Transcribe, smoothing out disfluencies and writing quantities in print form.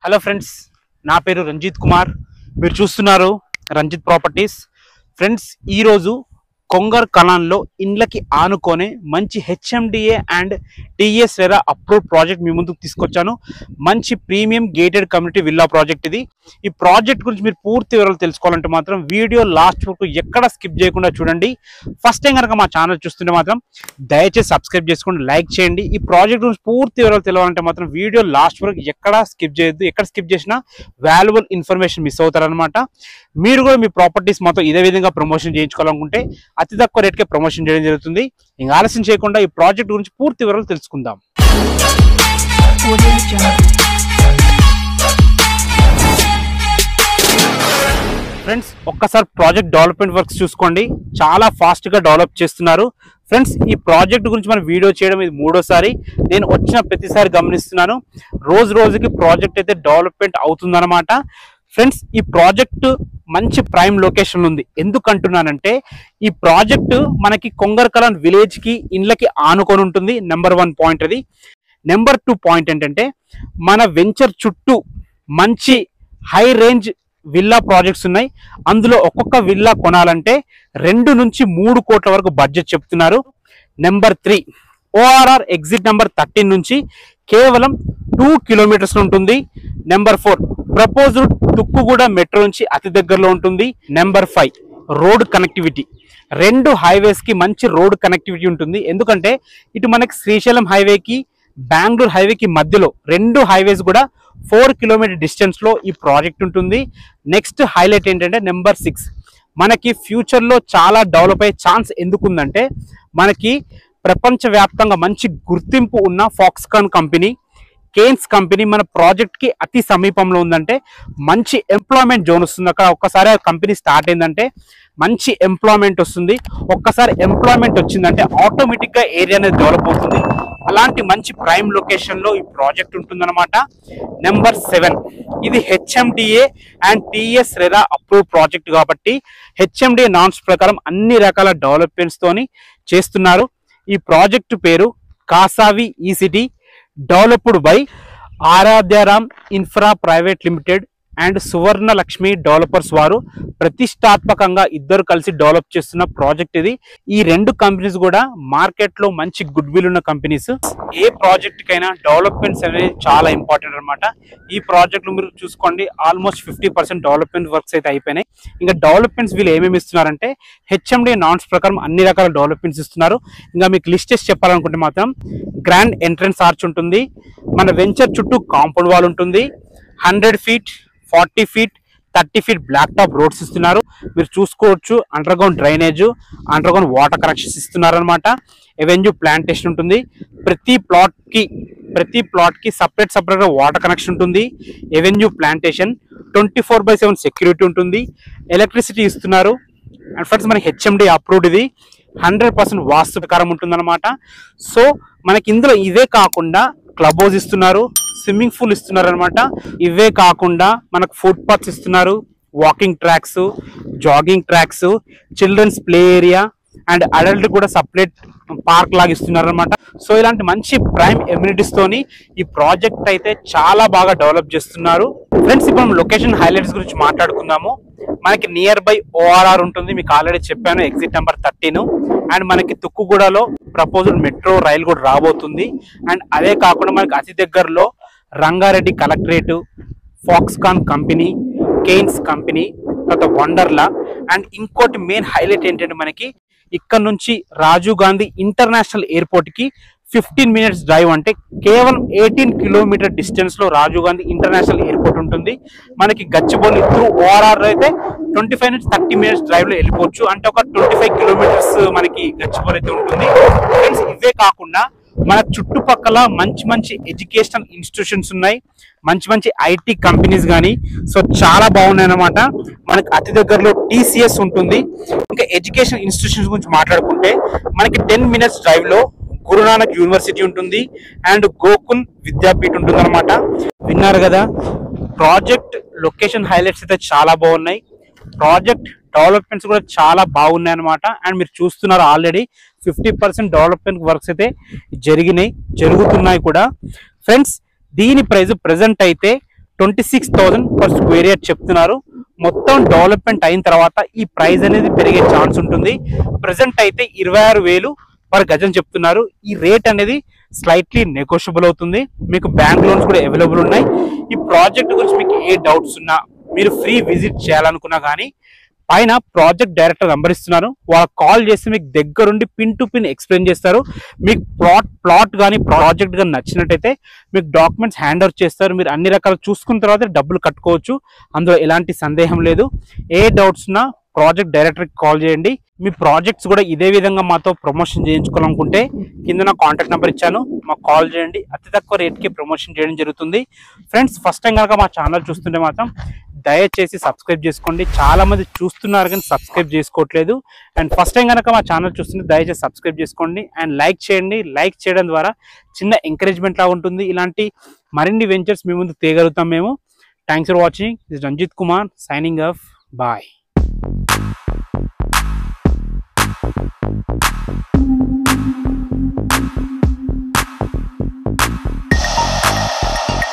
Hello friends, నా పేరు రంజిత్ కుమార్. మీరు చూస్తున్నారు రంజిత్ ప్రాపర్టీస్. ఫ్రెండ్స్, ఈరోజు కొంగర్ కలాన్లో ఇండ్లకి ఆనుకొని మంచి HMDA and TS RERA approve project మీ ముందుకు తీసుకొచ్చాను. మంచి premium gated community villa project ఇది. ఈ ప్రాజెక్ట్ గురించి మీరు పూర్తి వివరాలు తెలుసుకోవాలంటే మాత్రం వీడియో లాస్ట్ వరకు ఎక్కడ స్కిప్ చేయకుండా చూడండి. ఫస్ట్ టైం కనుక మా ఛానల్ చూస్తుంటే మాత్రం దయచేసి సబ్స్క్రైబ్ చేసుకోండి, లైక్ చేయండి. ఈ ప్రాజెక్ట్ గురించి పూర్తి వివరాలు తెలియాలంటే మాత్రం వీడియో లాస్ట్ వరకు ఎక్కడ స్కిప్ చేయొద్దు. ఎక్కడ స్కిప్ చేసినా వాల్యుబుల్ ఇన్ఫర్మేషన్ మిస్ అవుతారనమాట. మీరు కూడా మీ ప్రాపర్టీస్ మొత్తం ఇదే విధంగా ప్రమోషన్ చేయించుకోవాలనుకుంటే అతి తక్కువ రేట్కే ప్రమోషన్ చేయడం జరుగుతుంది. ఇంకా ఆలస్యం చేయకుండా ఈ ప్రాజెక్ట్ గురించి పూర్తి వివరాలు తెలుసుకుందాం. ఫ్రెండ్స్, ఒక్కసారి ప్రాజెక్ట్ డెవలప్మెంట్ వర్క్స్ చూసుకోండి. చాలా ఫాస్ట్ గా డెవలప్ చేస్తున్నారు. ఫ్రెండ్స్, ఈ ప్రాజెక్ట్ గురించి మనం వీడియో చేయడం ఇది మూడోసారి. నేను వచ్చిన ప్రతిసారి గమనిస్తున్నాను రోజు రోజుకి ప్రాజెక్ట్ అయితే డెవలప్మెంట్ అవుతుందన్నమాట. ఫ్రెండ్స్, ఈ ప్రాజెక్ట్ మంచి ప్రైమ్ లొకేషన్ ఉంది. ఎందుకంటున్నానంటే ఈ ప్రాజెక్ట్ మనకి కొంగర్ కలాన్ విలేజ్ కి ఇండ్లకి ఆనుకొని ఉంటుంది. నెంబర్ 1 పాయింట్ అది. నెంబర్ 2 పాయింట్ ఏంటంటే మన వెంచర్ చుట్టూ మంచి హై రేంజ్ విల్లా ప్రాజెక్ట్స్ ఉన్నాయి. అందులో ఒక్కొక్క విల్లా కొనాలంటే 2 నుంచి 3 కోట్ల వరకు బడ్జెట్ చెప్తున్నారు. నెంబర్ 3 ఓఆర్ఆర్ ఎగ్జిట్ నెంబర్ 13 నుంచి కేవలం 2 కిలోమీటర్స్ ఉంటుంది. నెంబర్ 4 ప్రపోజ్డ్ తుక్కుగూడ మెట్రో నుంచి అతి దగ్గరలో ఉంటుంది. Number 5 road connectivity. 2 హైవేస్ కి మంచి రోడ్ కనెక్టివిటీ ఉంటుంది. ఎందుకంటే ఇటు మనకి శ్రీశైలం హైవేకి బెంగళూరు హైవేకి మధ్యలో 2 హైవేస్ కూడా 4 కిలోమీటర్ డిస్టెన్స్ లో ఈ ప్రాజెక్ట్ ఉంటుంది. నెక్స్ట్ హైలైట్ ఏంటంటే నెంబర్ 6 మనకి ఫ్యూచర్ లో చాలా డెవలప్ అయ్యే ఛాన్స్ ఎందుకుందంటే మనకి ప్రపంచవ్యాప్తంగా మంచి గుర్తింపు ఉన్న ఫాక్స్కాన్ కంపెనీ, కేన్స్ కంపెనీ మన ప్రాజెక్ట్ కి అతి సమీపంలో ఉందంటే మంచి ఎంప్లాయ్మెంట్ జోన్ వస్తుంది. అక్కడ ఒక్కసారి కంపెనీ స్టార్ట్ అయిందంటే మంచి ఎంప్లాయ్మెంట్ వస్తుంది. ఒక్కసారి ఎంప్లాయ్మెంట్ వచ్చిందంటే ఆటోమేటిక్ గా ఏరియా అనేది డెవలప్ అవుతుంది. అలాంటి మంచి ప్రైమ్ లొకేషన్ లో ఈ ప్రాజెక్ట్ ఉంటుందన్నమాట. నెంబర్ 7 ఇది HMDA and TS RERA approve project కాబట్టి హెచ్ఎండిఏ నామ్స్ ప్రకారం అన్ని రకాల డెవలప్మెంట్స్ తోని చేస్తున్నారు. ఈ ప్రాజెక్టు పేరు Kasavi eCity, developed by Aradhyaram Infra Private Limited and Suvarna Lakshmi Developers వారు ప్రతిష్టాత్మకంగా ఇద్దరు కలిసి డెవలప్ చేస్తున్న ప్రాజెక్ట్ ఇది. ఈ 2 కంపెనీస్ కూడా మార్కెట్ లో మంచి గుడ్ విల్ ఉన్న కంపెనీస్. ఏ ప్రాజెక్ట్ కైనా డెవలప్మెంట్స్ అనేది చాలా ఇంపార్టెంట్ అనమాట. ఈ ప్రాజెక్ట్ లో మీరు చూసుకోండి ఆల్మోస్ట్ 50% డెవలప్మెంట్ వర్క్స్ అయితే అయిపోయినాయి. ఇంకా డెవలప్మెంట్స్ వీళ్ళు ఏమేమి ఇస్తున్నారంటే హెచ్ఎండి నామ్స్ ప్రకారం అన్ని రకాల డెవలప్మెంట్స్ ఇస్తున్నారు. ఇంకా మీకు లిస్ట్ చేసి చెప్పాలనుకుంటే మాత్రం గ్రాండ్ ఎంట్రన్స్ ఆర్చ్ ఉంటుంది. మన వెంచర్ చుట్టూ కాంపౌండ్ వాల్ ఉంటుంది. 100 feet 40 feet 30 feet black top roads ఇస్తున్నారు. మీరు చూసుకోవచ్చు underground drainage, underground water connections ఇస్తున్నారు అనమాట. ఎవెన్యూ ప్లాంటేషన్ ఉంటుంది. ప్రతి ప్లాట్ కి సపరేట్ గా వాటర్ కనెక్షన్ ఉంటుంది. ఎవెన్యూ ప్లాంటేషన్ 24/7 సెక్యూరిటీ ఉంటుంది. ఎలక్ట్రిసిటీ ఇస్తున్నారు. అండ్ ఫ్రెండ్స్, మనకి హెచ్ఎండి అప్రూవ్డ్ ఇది 100% వాస్తు ప్రకారం ఉంటుంది అనమాట. సో మనకి ఇందులో ఇవే కాకుండా క్లబ్ హౌస్ ఇస్తున్నారు, స్విమ్మింగ్ పూల్ ఇస్తున్నారు అనమాట. ఇవే కాకుండా మనకు ఫుట్ పాత్స్ ఇస్తున్నారు, walking tracks, jogging tracks, children's play area and adult కూడా సపరేట్ పార్క్ లాగా ఇస్తున్నారు అనమాట. సో ఇలాంటి మంచి ప్రైమ్ ఎమ్యూనిటీస్ తోని ఈ ప్రాజెక్ట్ అయితే చాలా బాగా డెవలప్ చేస్తున్నారు. ఫ్రెండ్స్, ఇప్పుడు మనం లొకేషన్ హైలైట్స్ గురించి మాట్లాడుకుందాము. మనకి నియర్ బై ఓఆర్ఆర్ ఉంటుంది, మీకు ఆల్రెడీ చెప్పాను, ఎగ్జిట్ నెంబర్ 13. అండ్ మనకి తుక్కుగూడలో ప్రపోజ్డ్ మెట్రో రైలు కూడా రాబోతుంది. అండ్ అదే కాకుండా మనకి అతి దగ్గరలో Rangareddy collectorate, Foxconn company, Kaynes company, తర్వాత వండర్లా. అండ్ ఇంకోటి మెయిన్ హైలైట్ ఏంటంటే మనకి ఇక్కడ నుంచి రాజీవ్ గాంధీ ఇంటర్నేషనల్ ఎయిర్పోర్ట్ కి 15 మినిట్స్ డ్రైవ్, అంటే కేవలం 18 కిలోమీటర్ డిస్టెన్స్ లో రాజీవ్ గాంధీ ఇంటర్నేషనల్ ఎయిర్పోర్ట్ ఉంటుంది. మనకి గచ్చిబౌలి త్రూ ఓఆర్ఆర్ అయితే 25 నుంచి 30 మినిట్స్ డ్రైవ్ లో వెళ్ళిపోవచ్చు. అంటే ఒక 25 కిలోమీటర్స్ మనకి గచ్చిబౌలి అయితే ఉంటుంది. ఫ్రెండ్స్, ఇవే కాకుండా మన చుట్టుపక్కల మంచి మంచి ఎడ్యుకేషనల్ ఇన్స్టిట్యూషన్స్ ఉన్నాయి, మంచి మంచి ఐటీ కంపెనీస్ కానీ. సో చాలా బాగున్నాయి అన్నమాట. మనకి అతి దగ్గరలో టీసీఎస్ ఉంటుంది. ఇంకా ఎడ్యుకేషన్ ఇన్స్టిట్యూషన్స్ గురించి మాట్లాడుకుంటే మనకి 10 మినిట్స్ డ్రైవ్ లో గురునానక్ యూనివర్సిటీ ఉంటుంది అండ్ గోకుల్ విద్యాపీఠ్ ఉంటుంది అనమాట. విన్నారు కదా, ప్రాజెక్ట్ లొకేషన్ హైలైట్స్ అయితే చాలా బాగున్నాయి. ప్రాజెక్ట్ డెవలప్మెంట్స్ కూడా చాలా బాగున్నాయి అనమాట. అండ్ మీరు చూస్తున్నారు ఆల్రెడీ 50% డెవలప్మెంట్ వర్క్స్ అయితే జరుగుతున్నాయి కూడా. ఫ్రెండ్స్, దీని ప్రైస్ ప్రెసెంట్ అయితే 26,000 పర్ స్క్వేర్ యార్డ్ చెప్తున్నారు. మొత్తం డెవలప్మెంట్ అయిన తర్వాత ఈ ప్రైస్ అనేది పెరిగే ఛాన్స్ ఉంటుంది. ప్రెసెంట్ అయితే 26,000 పర్ గజం చెప్తున్నారు. ఈ రేట్ అనేది స్లైట్లీ నెగోషియబుల్ అవుతుంది. మీకు బ్యాంక్ లోన్స్ కూడా అవైలబుల్ ఉన్నాయి. ఈ ప్రాజెక్ట్ గురించి మీకు ఏ డౌట్స్ ఉన్నా, మీరు ఫ్రీ విజిట్ చేయాలనుకున్నా కానీ పైన ప్రాజెక్ట్ డైరెక్టర్ నెంబర్ ఇస్తున్నారు. వాళ్ళకి కాల్ చేసి మీకు దగ్గరుండి పిన్ టు పిన్ ఎక్స్ప్లెయిన్ చేస్తారు. మీకు ప్లాట్ కానీ ప్రాజెక్ట్ కానీ నచ్చినట్టయితే మీకు డాక్యుమెంట్స్ హ్యాండ్ ఓవర్ చేస్తారు. మీరు అన్ని రకాలు చూసుకున్న తర్వాత డబ్బులు కట్టుకోవచ్చు. అందులో ఎలాంటి సందేహం లేదు. ఏ డౌట్స్ ఉన్నా ప్రాజెక్ట్ డైరెక్టర్కి కాల్ చేయండి. మీ ప్రాజెక్ట్స్ కూడా ఇదే విధంగా మాతో ప్రమోషన్ చేయించుకోవాలనుకుంటే కింద నా కాంటాక్ట్ నెంబర్ ఇచ్చాను, మాకు కాల్ చేయండి. అతి తక్కువ రేట్కి ప్రమోషన్ చేయడం జరుగుతుంది. ఫ్రెండ్స్, ఫస్ట్ టైం కనుక మా ఛానల్ చూస్తుంటే మాత్రం దయచేసి సబ్స్క్రైబ్ చేసుకోండి. చాలా మంది చూస్తున్నారు కానీ సబ్స్క్రైబ్ చేసుకోవట్లేదు. అండ్ ఫస్ట్ టైం కనుక మా ఛానల్ చూస్తుంటే దయచేసి సబ్స్క్రైబ్ చేసుకోండి అండ్ లైక్ చేయండి. లైక్ చేయడం ద్వారా చిన్న ఎంకరేజ్మెంట్ లా ఉంటుంది. ఇలాంటి మరిన్ని వెంచర్స్ మీ ముందు తేగలుగుతాం మేము. Thanks for watching. This Ranjith Kumar signing off. Bye.